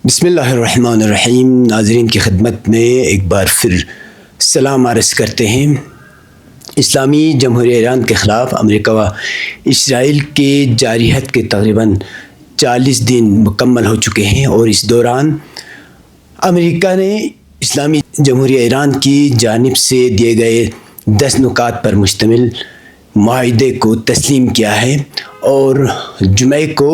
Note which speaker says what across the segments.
Speaker 1: بسم اللہ الرحمن الرحیم۔ ناظرین کی خدمت میں ایک بار پھر سلام عرض کرتے ہیں۔ اسلامی جمہوریہ ایران کے خلاف امریکہ و اسرائیل کے جارحیت کے تقریباً 40 دن مکمل ہو چکے ہیں، اور اس دوران امریکہ نے اسلامی جمہوریہ ایران کی جانب سے دیے گئے 10 نکات پر مشتمل معاہدے کو تسلیم کیا ہے، اور جمعے کو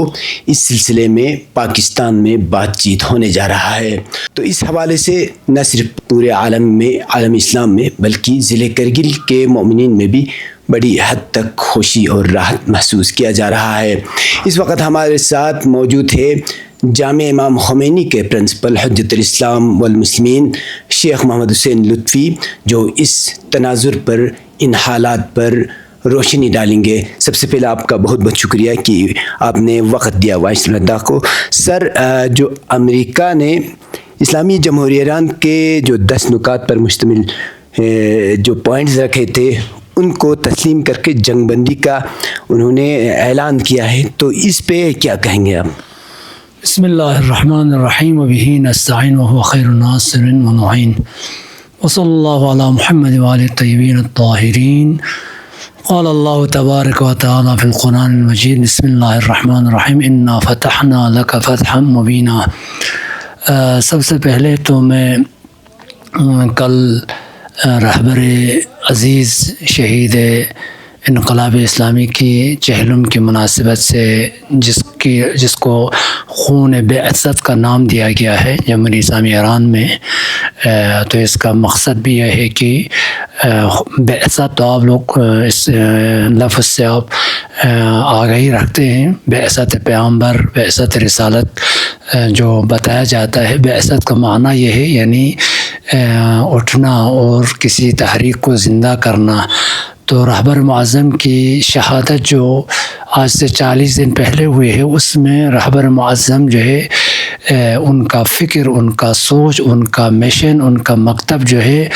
Speaker 1: اس سلسلے میں پاکستان میں بات چیت ہونے جا رہا ہے۔ تو اس حوالے سے نہ صرف پورے عالم اسلام میں بلکہ ضلع کرگل کے مومنین میں بھی بڑی حد تک خوشی اور راحت محسوس کیا جا رہا ہے۔ اس وقت ہمارے ساتھ موجود ہے جامع امام خمینی کے پرنسپل حجت الاسلام والمسلمین شیخ محمد حسین لطفی، جو اس تناظر پر، ان حالات پر روشنی ڈالیں گے۔ سب سے پہلے آپ کا بہت بہت شکریہ کہ آپ نے وقت دیا وائس اللہ کو۔ سر، جو امریکہ نے اسلامی جمہوریہ ایران کے جو 10 نکات پر مشتمل جو پوائنٹس رکھے تھے، ان کو تسلیم کر کے جنگ بندی کا انہوں نے اعلان کیا ہے، تو اس پہ کیا کہیں گے آپ؟
Speaker 2: بسم اللہ الرحمن الرحیم وبہ نستعین وهو خیر الناصر والمعین وصلی اللہ علی محمد وآلہ الطیبین الطاہرین۔ قال اللہ تبارک و تعالی فی القرآن المجید بسم اللہ الرحمن الرحیم انا فتحنا لک فتحا مبینا۔ سب سے پہلے تو میں کل رہبر عزیز شہید انقلاب اسلامی کی چہلم کی مناسبت سے جس کو خون بعثت کا نام دیا گیا ہے جمہوریہ اسلامی ایران میں، تو اس کا مقصد بھی یہ ہے کہ بعثت، تو آپ لوگ اس لفظ سے آپ آگاہی رکھتے ہیں، بعثت پیغمبر، بعثت رسالت جو بتایا جاتا ہے۔ بعثت کا معنی یہ ہے یعنی اٹھنا اور کسی تحریک کو زندہ کرنا۔ تو رہبر معظم کی شہادت جو آج سے 40 دن پہلے ہوئے ہے، اس میں رہبر معظم جو ہے ان کا فکر، ان کا سوچ، ان کا مشن، ان کا مکتب جو ہے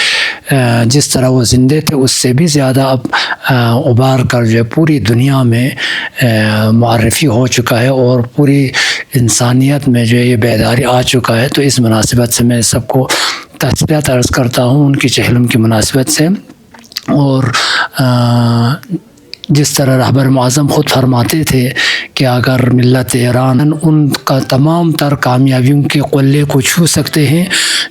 Speaker 2: جس طرح وہ زندے تھے اس سے بھی زیادہ اب ابھار کر جو پوری دنیا میں معرفی ہو چکا ہے، اور پوری انسانیت میں جو یہ بیداری آ چکا ہے۔ تو اس مناسبت سے میں سب کو تسلیت عرض کرتا ہوں ان کی چہلم کی مناسبت سے۔ اور جس طرح رہبر معظم خود فرماتے تھے کہ اگر ملت ایران ان کا تمام تر کامیابیوں کے قلے کو چھو سکتے ہیں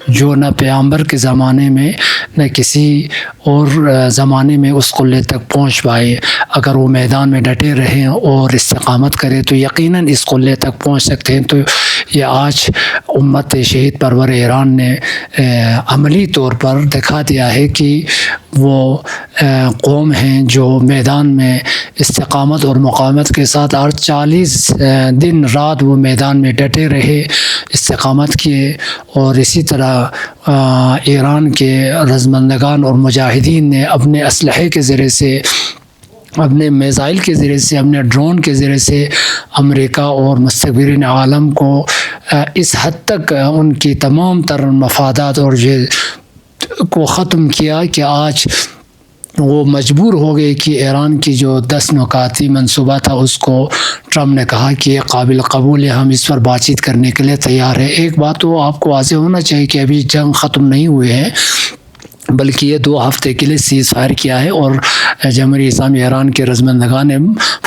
Speaker 2: جو نہ پیغمبر کے زمانے میں نہ کسی اور زمانے میں اس قلے تک پہنچ پائے، اگر وہ میدان میں ڈٹے رہیں اور استقامت کرے تو یقیناً اس قلے تک پہنچ سکتے ہیں۔ تو یہ آج امت شہید پرور ایران نے عملی طور پر دکھا دیا ہے کہ وہ قوم ہیں جو میدان میں استقامت اور مقاومت کے ساتھ 40 دن رات وہ میدان میں ڈٹے رہے، استقامت کیے، اور اسی طرح ایران کے رزمندگان اور مجاہدین نے اپنے اسلحے کے ذریعے سے، اپنے میزائل کے ذریعے سے، اپنے ڈرون کے ذریعے سے امریکہ اور مستکبرین عالم کو اس حد تک ان کی تمام تر مفادات اور کو ختم کیا کہ آج وہ مجبور ہو گئے کہ ایران کی جو 10 نکاتی منصوبہ تھا اس کو ٹرمپ نے کہا کہ یہ قابل قبول ہے، ہم اس پر بات چیت کرنے کے لیے تیار ہے۔ ایک بات تو آپ کو واضح ہونا چاہیے کہ ابھی جنگ ختم نہیں ہوئے ہیں، بلکہ یہ 2 ہفتے کے لیے سیز فائر کیا ہے، اور جمہوریہ اسلامی ایران کے رزمندگان نے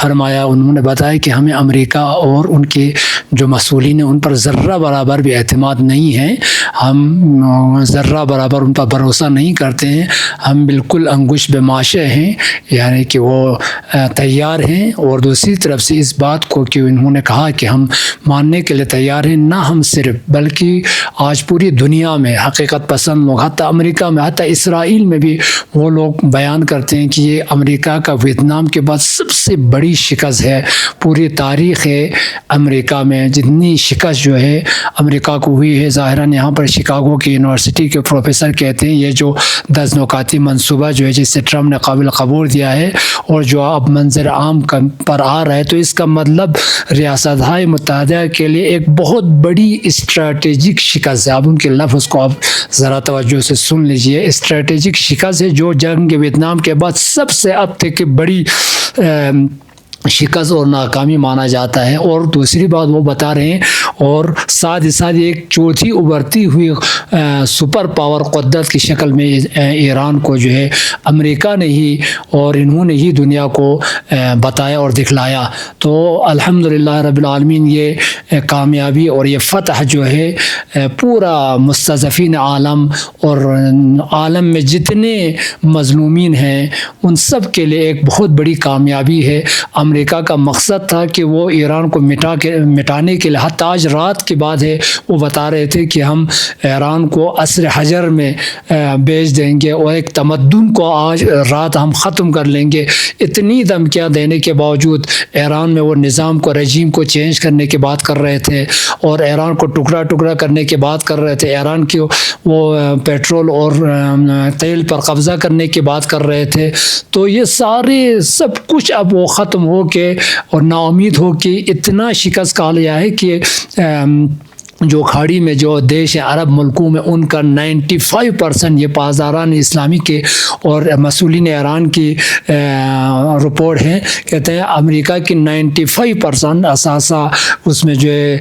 Speaker 2: فرمایا، انہوں نے بتایا کہ ہمیں امریکہ اور ان کے جو مسئولین ہیں ان پر ذرہ برابر بھی اعتماد نہیں ہے، ہم ذرہ برابر ان پر بھروسہ نہیں کرتے ہیں، ہم بالکل انگوش بے ماشے ہیں، یعنی کہ وہ تیار ہیں۔ اور دوسری طرف سے اس بات کو کہ انہوں نے کہا کہ ہم ماننے کے لیے تیار ہیں، نہ ہم صرف بلکہ آج پوری دنیا میں حقیقت پسند لوگ، حتیٰ امریکہ میں، حتیٰ اسرائیل میں بھی وہ لوگ بیان کرتے ہیں کہ یہ امریکہ کا ویتنام کے بعد سب سے بڑی شکست ہے پوری تاریخ ہے امریکہ میں۔ جتنی شکست جو ہے امریکہ کو ہوئی ہے، ظاہراً یہاں پر شکاگو کی یونیورسٹی کے پروفیسر کہتے ہیں یہ جو 10 نکاتی منصوبہ جو ہے جس سے ٹرمپ نے قابل قبول دیا ہے اور جو اب منظر عام پر آ رہا ہے، تو اس کا مطلب ریاستہائے متحدہ کے لیے ایک بہت بڑی اسٹریٹجک شکست ہے۔ اب ان کے لفظ کو آپ ذرا توجہ سے سن لیجئے، اسٹریٹجک شکست ہے جو جنگ ویتنام کے بعد سب سے اب تک کی بڑی شکست اور ناکامی مانا جاتا ہے۔ اور دوسری بات وہ بتا رہے ہیں، اور ساتھ ہی ساتھ ایک چوتھی ابھرتی ہوئی سپر پاور قدرت کی شکل میں ایران کو جو ہے امریکہ نے ہی اور انہوں نے ہی دنیا کو بتایا اور دکھلایا۔ تو الحمدللہ رب العالمین یہ کامیابی اور یہ فتح جو ہے پورا مستضعفین عالم اور عالم میں جتنے مظلومین ہیں ان سب کے لیے ایک بہت بڑی کامیابی ہے۔ امریکہ کا مقصد تھا کہ وہ ایران کو مٹانے کے لیے، حتی آج رات کی بات ہے، وہ بتا رہے تھے کہ ہم ایران کو عصر حجر میں بیچ دیں گے اور ایک تمدن کو آج رات ہم ختم کر لیں گے۔ اتنی دھمکیاں دینے کے باوجود ایران میں وہ نظام کو، رجیم کو چینج کرنے کی بات کر رہے تھے اور ایران کو ٹکڑا ٹکڑا کرنے کی بات کر رہے تھے، ایران کی وہ پیٹرول اور تیل پر قبضہ کرنے کی بات کر رہے تھے۔ تو یہ سارے سب کچھ اب وہ ختم ہو کے اور نا امید ہو کے اتنا شکست کھا لیا ہے کہ جو کھاڑی میں جو دیش ہیں عرب ملکوں میں ان کا 95% یہ پاسداران اسلامی کے اور مسئولین ایران کی رپورٹ ہیں، کہتے ہیں امریکہ کی 95% اثاثہ اس میں جو ہے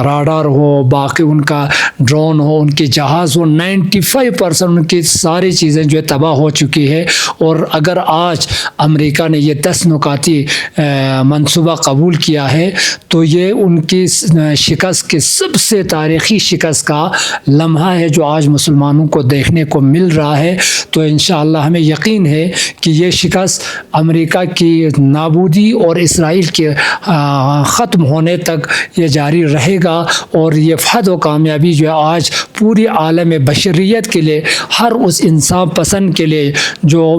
Speaker 2: راڈار ہو، باقی ان کا ڈرون ہو، ان کے جہاز ہو، 95% ان کی ساری چیزیں جو ہے تباہ ہو چکی ہے۔ اور اگر آج امریکہ نے یہ 10 نکاتی منصوبہ قبول کیا ہے تو یہ ان کی شکست کے سب سے تاریخی شکست کا لمحہ ہے جو آج مسلمانوں کو دیکھنے کو مل رہا ہے۔ تو انشاءاللہ ہمیں یقین ہے کہ یہ شکست امریکہ کی نابودی اور اسرائیل کے ختم ہونے تک یہ جاری رہے گا، اور یہ فتح و کامیابی جو ہے آج پوری عالم بشریت کے لیے، ہر اس انسان پسند کے لیے جو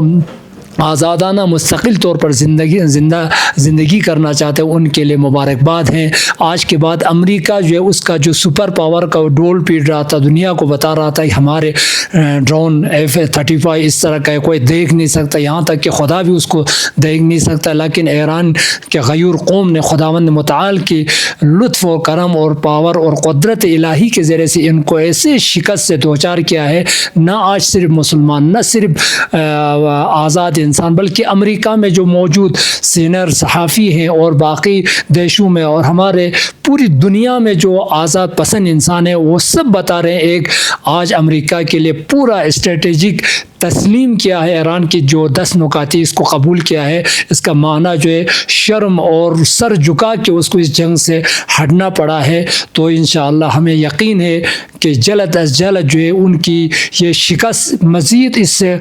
Speaker 2: آزادانہ مستقل طور پر زندگی کرنا چاہتے ہیں ان کے لیے مبارکباد ہیں۔ آج کے بعد امریکہ جو ہے اس کا جو سپر پاور کا ڈول پیٹ رہا تھا، دنیا کو بتا رہا تھا کہ ہمارے ڈرون F-35 اس طرح کا کوئی دیکھ نہیں سکتا، یہاں تک کہ خدا بھی اس کو دیکھ نہیں سکتا، لیکن ایران کے غیور قوم نے خداوند متعال کی لطف و کرم اور پاور اور قدرت الہی کے ذریعے سے ان کو ایسے شکست سے دوچار کیا ہے۔ نہ آج صرف مسلمان، نہ صرف آزاد انسان، بلکہ امریکہ میں جو موجود سینئر صحافی ہیں اور باقی دیشوں میں اور ہمارے پوری دنیا میں جو آزاد پسند انسان ہیں وہ سب بتا رہے ہیں ایک آج امریکہ کے لیے پورا اسٹریٹجک تسلیم کیا ہے ایران کی جو 10 نکاتی اس کو قبول کیا ہے۔ اس کا معنی جو ہے شرم اور سر جھکا کے اس کو اس جنگ سے ہٹنا پڑا ہے۔ تو انشاءاللہ ہمیں یقین ہے کہ جلد از جلد جو ہے ان کی یہ شکست مزید اس سے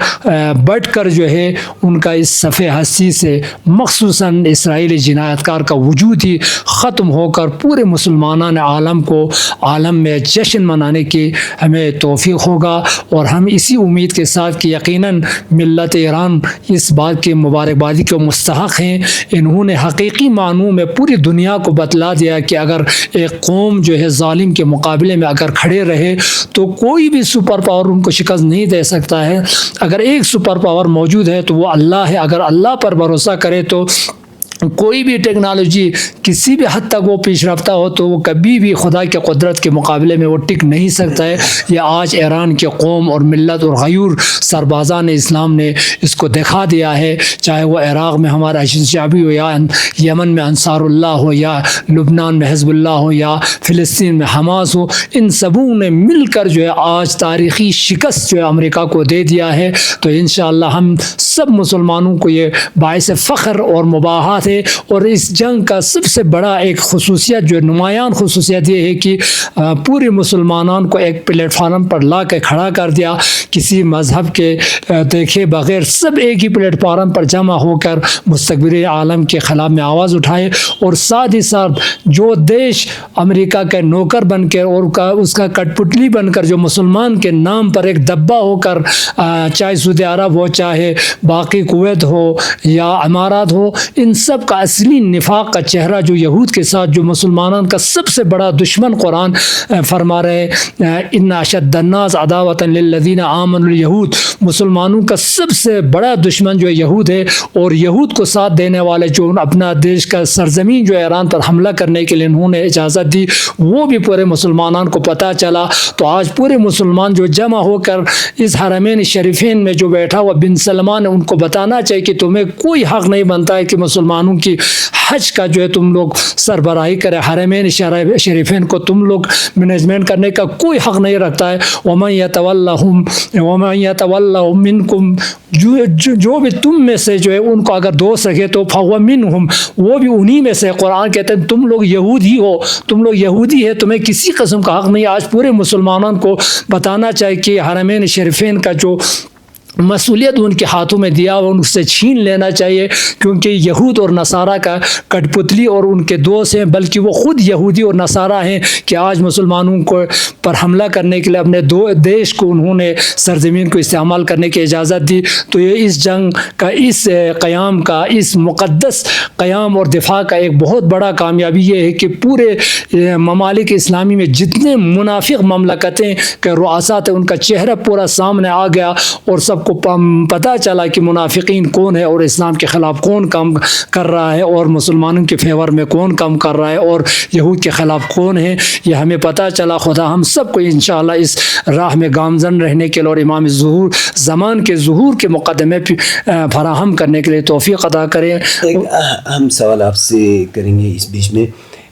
Speaker 2: بڑھ کر جو ہے ان کا اس صفحہ ہستی سے مخصوصاً اسرائیلی جنایت کار کا وجود ہی ختم ہو کر پورے مسلمانان عالم کو عالم میں جشن منانے کی ہمیں توفیق ہوگا۔ اور ہم اسی امید کے ساتھ کہ یقیناً ملت ایران اس بات کی مبارکبادی کے مستحق ہیں، انہوں نے حقیقی معنوں میں پوری دنیا کو بتلا دیا کہ اگر ایک قوم جو ہے ظالم کے مقابلے میں اگر کھڑے رہے تو کوئی بھی سپر پاور ان کو شکست نہیں دے سکتا ہے۔ اگر ایک سپر پاور موجود ہے تو وہ اللہ ہے، اگر اللہ پر بھروسہ کرے تو کوئی بھی ٹیکنالوجی کسی بھی حد تک وہ پیش رفتہ ہو تو وہ کبھی بھی خدا کے قدرت کے مقابلے میں وہ ٹک نہیں سکتا ہے۔ یہ آج ایران کے قوم اور ملت اور غیور سربازان اسلام نے اس کو دکھا دیا ہے، چاہے وہ عراق میں ہمارا شعبی ہو، یا یمن میں انصار اللہ ہو، یا لبنان میں حزب اللہ ہو، یا فلسطین میں حماس ہو، ان سبوں نے مل کر جو ہے آج تاریخی شکست جو ہے امریکہ کو دے دیا ہے۔ تو انشاءاللہ ہم سب مسلمانوں کو یہ باعث فخر اور مباحات ہے۔ اور اس جنگ کا سب سے بڑا ایک خصوصیت جو نمایاں خصوصیت یہ ہے کہ پورے مسلمانان کو ایک پلیٹ فارم پر لا کے کھڑا کر دیا، کسی مذہب کے دیکھے بغیر سب ایک ہی پلیٹ فارم پر جمع ہو کر مستقبل عالم کے خلاف میں آواز اٹھائے۔ اور ساتھ ہی ساتھ جو دیش امریکہ کے نوکر بن کے اور اس کا کٹ پتلی بن کر جو مسلمان کے نام پر ایک دبا ہو کر، چاہے سعودی عرب ہو، چاہے باقی کویت ہو یا امارات ہو، ان سب کا اصلی نفاق کا چہرہ جو یہود کے ساتھ جو مسلمانان کا سب سے بڑا دشمن قرآن فرما رہے ان اشد الناس عداوۃ للذین آمنوا الیہود، مسلمانوں کا سب سے بڑا دشمن جو یہود ہے، اور یہود کو ساتھ دینے والے جو اپنا دیش کا سرزمین جو ایران پر حملہ کرنے کے لیے انہوں نے اجازت دی وہ بھی پورے مسلمانان کو پتہ چلا۔ تو آج پورے مسلمان جو جمع ہو کر اس حرمین شریفین میں جو بیٹھا ہوا بن سلمان ہے ان کو بتانا چاہیے کہ تمہیں کوئی حق نہیں بنتا ہے کہ مسلمانوں مسلمانوں کی حج کا جو ہے تم لوگ سربراہی کرے، حرمین شریفین کو تم لوگ مینجمنٹ کرنے کا کوئی حق نہیں رکھتا ہے. وَمَن يَتَوَلَّهُم مِّنكُم، جو بھی تم میں سے جو ہے ان کو اگر دوست رکھے تو فَهُوَ مِنْهُمْ، وہ بھی انہی میں سے. قرآن کہتے ہیں تم لوگ یہودی ہو، تم لوگ یہودی ہے، تمہیں کسی قسم کا حق نہیں. آج پورے مسلمانوں کو بتانا چاہیے کہ حرمین شریفین کا جو مسئولیت ان کے ہاتھوں میں دیا اور ان سے چھین لینا چاہیے، کیونکہ یہود اور نصارہ کا کٹ پتلی اور ان کے دوست ہیں، بلکہ وہ خود یہودی اور نصارہ ہیں کہ آج مسلمانوں کو پر حملہ کرنے کے لیے اپنے دیش کو انہوں نے سرزمین کو استعمال کرنے کی اجازت دی. تو یہ اس جنگ کا، اس قیام کا، اس مقدس قیام اور دفاع کا ایک بہت بڑا کامیابی یہ ہے کہ پورے ممالک اسلامی میں جتنے منافق مملکتیں کے رؤساء تھے ان کا چہرہ پورا سامنے آ گیا اور سب کو پتہ چلا کہ منافقین کون ہے اور اسلام کے خلاف کون کام کر رہا ہے اور مسلمانوں کے فیور میں کون کام کر رہا ہے اور یہود کے خلاف کون ہے. یہ ہمیں پتہ چلا. خدا ہم سب کو انشاءاللہ اس راہ میں گامزن رہنے کے لیے اور امام ظہور زمان کے ظہور کے مقدمے فراہم کرنے کے لیے توفیق عطا کریں.
Speaker 1: ایک اہم سوال آپ سے کریں گے اس بیچ میں،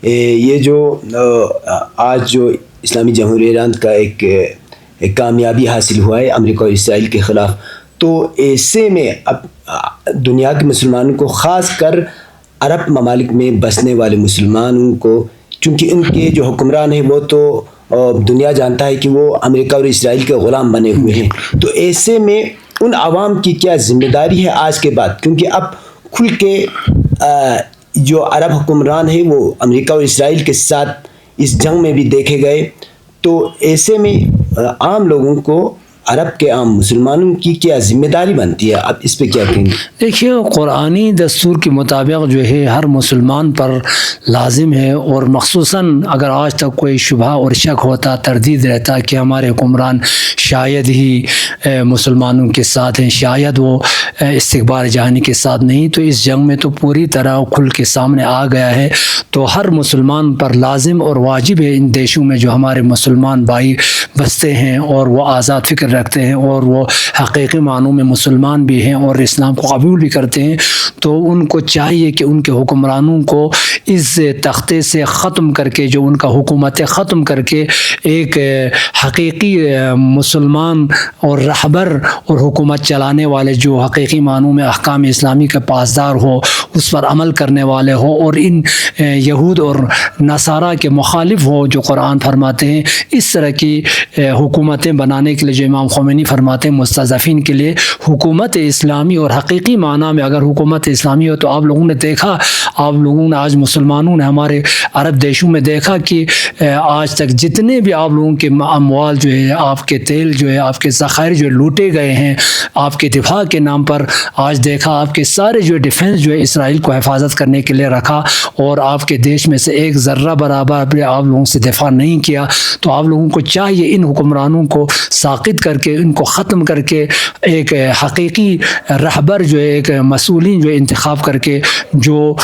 Speaker 1: یہ جو آج جو اسلامی جمہوریہ ایران کا ایک کامیابی حاصل ہوا ہے امریکہ اور اسرائیل کے خلاف، تو ایسے میں اب دنیا کے مسلمانوں کو، خاص کر عرب ممالک میں بسنے والے مسلمانوں کو، چونکہ ان کے جو حکمران ہیں وہ تو دنیا جانتا ہے کہ وہ امریکہ اور اسرائیل کے غلام بنے ہوئے ہیں، تو ایسے میں ان عوام کی کیا ذمہ داری ہے آج کے بعد؟ کیونکہ اب کھل کے جو عرب حکمران ہیں وہ امریکہ اور اسرائیل کے ساتھ اس جنگ میں بھی دیکھے گئے، تو ایسے میں عام لوگوں کو، عرب کے عام مسلمانوں کی کیا ذمہ داری بنتی ہے؟ آپ اس پہ کیا کہیں گے؟
Speaker 2: دیکھیے، قرآنی دستور کے مطابق جو ہے ہر مسلمان پر لازم ہے، اور مخصوصاً اگر آج تک کوئی شبہ اور شک ہوتا، تردید رہتا کہ ہمارے حکمران شاید ہی مسلمانوں کے ساتھ ہیں، شاید وہ استکبار جہانی کے ساتھ نہیں، تو اس جنگ میں تو پوری طرح کھل کے سامنے آ گیا ہے. تو ہر مسلمان پر لازم اور واجب ہے ان دیشوں میں جو ہمارے مسلمان بھائی بستے ہیں اور وہ آزاد فکر رکھتے ہیں اور وہ حقیقی معنوں میں مسلمان بھی ہیں اور اسلام کو قبول بھی کرتے ہیں، تو ان کو چاہیے کہ ان کے حکمرانوں کو اس تختے سے ختم کر کے، جو ان کا حکومت ختم کر کے، ایک حقیقی مسلمان اور رہبر اور حکومت چلانے والے جو حقیقی معنوں میں احکام اسلامی کا پاسدار ہو، اس پر عمل کرنے والے ہو، اور ان یہود اور نصارہ کے مخالف ہو جو قرآن فرماتے ہیں. اس طرح کی حکومتیں بنانے کے لیے جو امام خمینی فرماتے ہیں مستضعفین کے لیے حکومت اسلامی، اور حقیقی معنی میں اگر حکومت اسلامی ہو تو آپ لوگوں نے دیکھا، آپ لوگوں نے آج مسلمانوں نے ہمارے عرب دیشوں میں دیکھا کہ آج تک جتنے بھی آپ لوگوں کے اموال جو ہے، آپ کے تیل جو ہے، آپ کے ذخائر جو لوٹے گئے ہیں آپ کے دفاع کے نام پر، آج دیکھا آپ کے سارے جو ڈیفنس جو ہے اسرائیل کو حفاظت کرنے کے لیے رکھا، اور آپ کے دیش میں سے ایک ذرہ برابر بھی آپ لوگوں سے دفاع نہیں کیا. تو آپ لوگوں کو چاہیے ان حکمرانوں کو ساقط کر کے، ان کو ختم کر کے، ایک حقیقی رہبر جو ہے، ایک مسئولین جو انتخاب کر کے، جو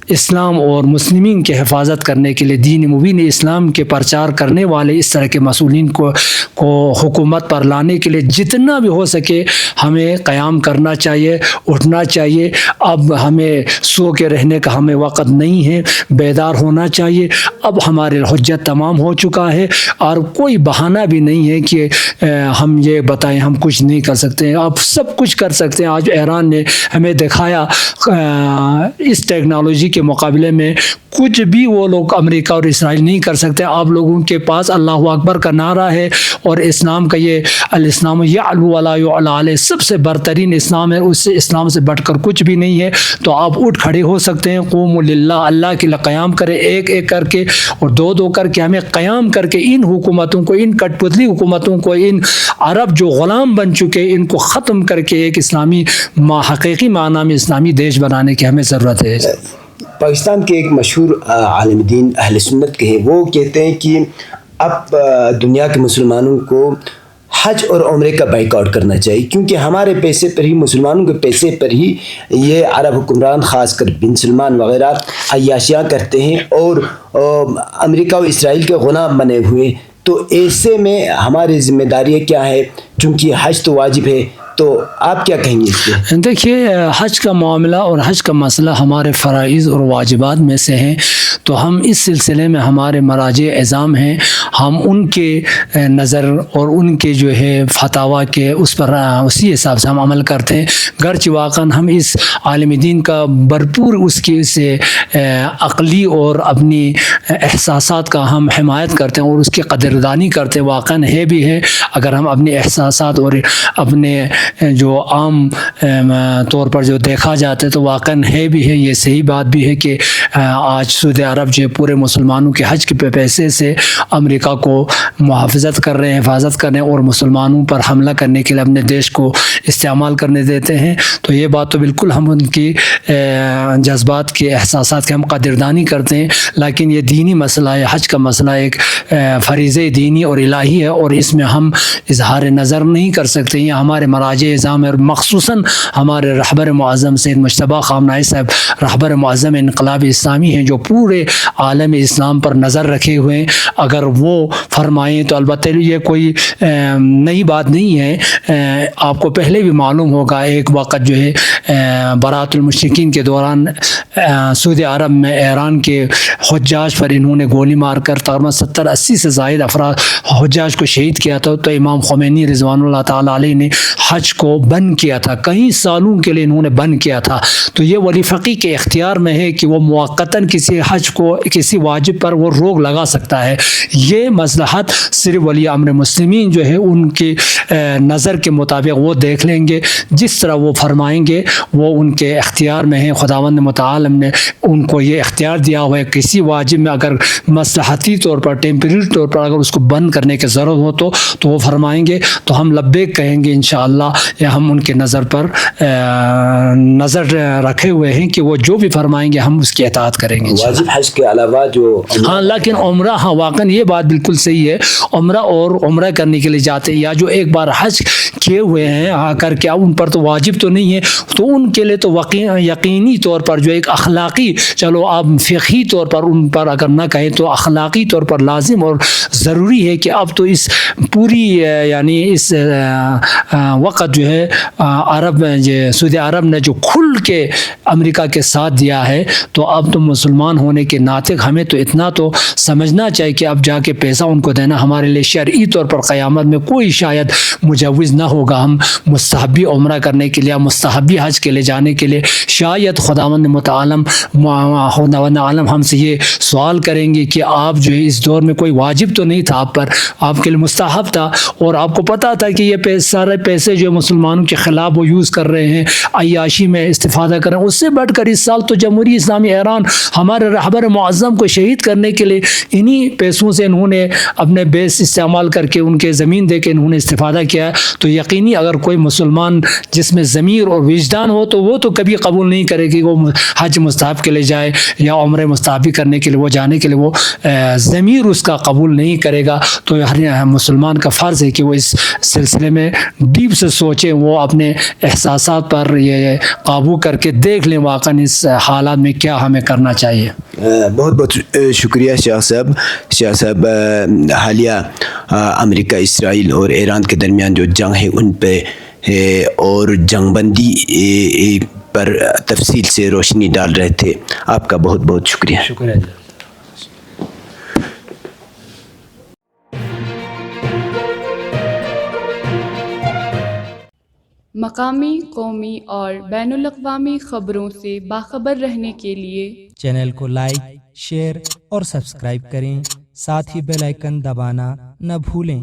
Speaker 2: اسلام اور مسلمین کی حفاظت کرنے کے لیے، دین مبین اسلام کے پرچار کرنے والے اس طرح کے مسئولین کو حکومت پر لانے کے لیے جتنا بھی ہو سکے ہمیں قیام کرنا چاہیے، اٹھنا چاہیے. اب ہمیں سو کے رہنے کا ہمیں وقت نہیں ہے، بیدار ہونا چاہیے. اب ہمارے حجت تمام ہو چکا ہے اور کوئی بہانہ بھی نہیں ہے کہ ہم یہ بتائیں ہم کچھ نہیں کر سکتے ہیں. آپ سب کچھ کر سکتے ہیں. آج ایران نے ہمیں دکھایا اس ٹیکنالوجی کے مقابلے میں کچھ بھی وہ لوگ امریکہ اور اسرائیل نہیں کر سکتے. آپ لوگوں کے پاس اللہ اکبر کا نعرہ ہے اور اسلام کا یہ الاسلام یعلو ولا یعلی علیہ سب سے برترین اسلام ہے، اس سے اسلام سے بڑھ کر کچھ بھی نہیں ہے. تو آپ اٹھ کھڑے ہو سکتے ہیں. قوموا للہ، اللہ کے لیے قیام کریں، ایک ایک کر کے اور دو دو کر کے ہمیں قیام کر کے ان حکومتوں کو، ان کٹ پتلی حکومتوں کو، ان عرب جو غلام بن چکے ان کو ختم کر کے ایک اسلامی حقیقی معنی میں اسلامی دیش بنانے کی ہمیں ضرورت ہے.
Speaker 1: پاکستان کے ایک مشہور عالم دین اہل سنت کے ہیں، وہ کہتے ہیں کہ اب دنیا کے مسلمانوں کو حج اور عمرے کا بائیکاٹ کرنا چاہیے، کیونکہ ہمارے پیسے پر ہی، مسلمانوں کے پیسے پر ہی یہ عرب حکمران خاص کر بن سلمان وغیرہ عیاشیاں کرتے ہیں اور امریکہ اور اسرائیل کے غلام بنے ہوئے. تو ایسے میں ہماری ذمہ داری کیا ہے؟ چونکہ حج تو واجب ہے، تو آپ کیا کہیں گے اس پہ؟
Speaker 2: دیکھیے حج کا معاملہ اور حج کا مسئلہ ہمارے فرائض اور واجبات میں سے ہیں، تو ہم اس سلسلے میں ہمارے مراجع اعظام ہیں، ہم ان کے نظر اور ان کے جو ہے فتاویٰ کے اس پر اسی حساب سے ہم عمل کرتے ہیں، گرچہ واقعاً ہم اس عالم دین کا بھرپور اس کی سے عقلی اور اپنی احساسات کا ہم حمایت کرتے ہیں اور اس کی قدردانی کرتے ہیں، واقعاً ہے بھی ہے، اگر ہم اپنے احساسات اور اپنے جو عام طور پر جو دیکھا جاتا ہے تو واقعاً ہے بھی ہے، یہ صحیح بات بھی ہے کہ آج سعودی عرب جو پورے مسلمانوں کے حج کے پیسے سے امریکہ کو محافظت کر رہے ہیں، حفاظت کر رہے ہیں اور مسلمانوں پر حملہ کرنے کے لیے اپنے دیش کو استعمال کرنے دیتے ہیں، تو یہ بات تو بالکل ہم ان کی جذبات کے احساسات کے ہم قدردانی کرتے ہیں، لیکن یہ دینی مسئلہ ہے، حج کا مسئلہ ایک فریضہ دینی اور الہی ہے اور اس میں ہم اظہار نظر نہیں کر سکتے، یہ ہمارے مراجع اعظام اور مخصوصاً ہمارے رہبر معظم سید مجتبیٰ خامنہئی صاحب رہبر معظم انقلاب اسلامی ہیں جو پورے عالم اسلام پر نظر رکھے ہوئے ہیں، اگر وہ فرمائیں تو البتہ یہ کوئی نئی بات نہیں ہے، آپ کو پہلے بھی معلوم ہوگا ایک وقت جو ہے برات المشرکین کے دوران سعودی عرب میں ایران کے حجاج پر انہوں نے گولی مار کر تقریباً 70-80 سے زائد افراد حجاج کو شہید کیا تھا، تو امام خمینی رضوان اللہ تعالیٰ علیہ نے حج کو بند کیا تھا، کئی سالوں کے لیے انہوں نے بند کیا تھا، تو یہ ولی فقی کے اختیار میں ہے کہ وہ موقتاً کسی حج کو کسی واجب پر وہ روک لگا سکتا ہے، یہ مصلحت صرف ولی امر مسلمین جو ہے ان کی نظر کے مطابق وہ دیکھ لیں گے، جس طرح وہ فرمائیں گے وہ ان کے اختیار میں ہے، خداوند متعال نے ان کو یہ اختیار دیا ہوا ہے، کسی واجب میں اگر مصلحتی طور پر ٹیمپریری طور پر اگر اس کو بند کرنے کی ضرورت ہو تو وہ فرمائیں گے، تو ہم لبیک کہیں گے انشاءاللہ، یا ہم ان کے نظر پر نظر رکھے ہوئے ہیں کہ وہ جو بھی فرمائیں گے ہم اس کی اطاعت کریں گے
Speaker 1: واجب حج کے علاوہ جو
Speaker 2: ہاں، لیکن عمرہ، ہاں واقعاً یہ بات بالکل صحیح ہے، عمرہ اور عمرہ کرنے کے لیے جاتے ہیں یا جو ایک بار حج کیے ہوئے ہیں آ کر کے ان پر تو واجب تو نہیں ہے، تو ان کے لیے تو یقینی طور پر جو ایک اخلاقی، چلو آپ فقہی طور پر ان پر اگر نہ کہیں تو اخلاقی طور پر لازم اور ضروری ہے کہ اب تو اس پوری یعنی اس وقت جو ہے عرب سعودی عرب نے جو کھل کے امریکہ کے ساتھ دیا ہے، تو اب تو مسلمان ہونے کے ناطق ہمیں تو اتنا تو سمجھنا چاہیے کہ اب جا کے پیسہ ان کو دینا ہمارے لیے شرعی طور پر قیامت میں کوئی شاید مجوز نہ ہوگا، ہم مستحبی عمرہ کرنے کے لیے مستحبی حج کے لیے جانے کے لیے شاید خداوند متعال عالم ہم سے یہ سوال کریں گے کہ آپ جو ہے اس دور میں کوئی واجب تو نہیں تھا آپ پر، آپ کے لیے مستحب تھا اور آپ کو پتا تھا کہ یہ سارے پیسے جو مسلمانوں کے خلاف وہ یوز کر رہے ہیں، عیاشی میں استفادہ کر رہے ہیں، اس سے بڑھ کر اس سال تو جمہوری اسلامی ایران ہمارے رہبر معظم کو شہید کرنے کے لیے انہی پیسوں سے انہوں نے اپنے بیس استعمال کر کے ان کے زمین دے کے انہوں نے استفادہ کیا، تو یقینی اگر کوئی مسلمان جس میں ضمیر اور وجدان ہو تو وہ تو کبھی قبول نہیں کرے کہ وہ حج مستحب کے لیے جائے یا عمرہ مستحبی کرنے کے لیے وہ جانے کے لیے وہ ضمیر اس کا قبول نہیں کرے گا، تو ہر مسلمان کا فرض ہے کہ وہ اس سلسلے میں ڈیپ سے سوچیں، وہ اپنے احساسات پر یہ قابو کر کے دیکھ لیں واقعا اس حالات میں کیا ہمیں کرنا چاہیے۔
Speaker 1: بہت بہت شکریہ شاہ صاحب، حالیہ امریکہ اسرائیل اور ایران کے درمیان جو جنگ ہے ان پہ اور جنگ بندی پر تفصیل سے روشنی ڈال رہے تھے، آپ کا بہت بہت شکریہ۔
Speaker 2: شکریہ۔
Speaker 3: مقامی، قومی اور بین الاقوامی خبروں سے باخبر رہنے کے لیے
Speaker 4: چینل کو لائک، شیئر اور سبسکرائب کریں، ساتھ ہی بیل آئیکن دبانا نہ بھولیں۔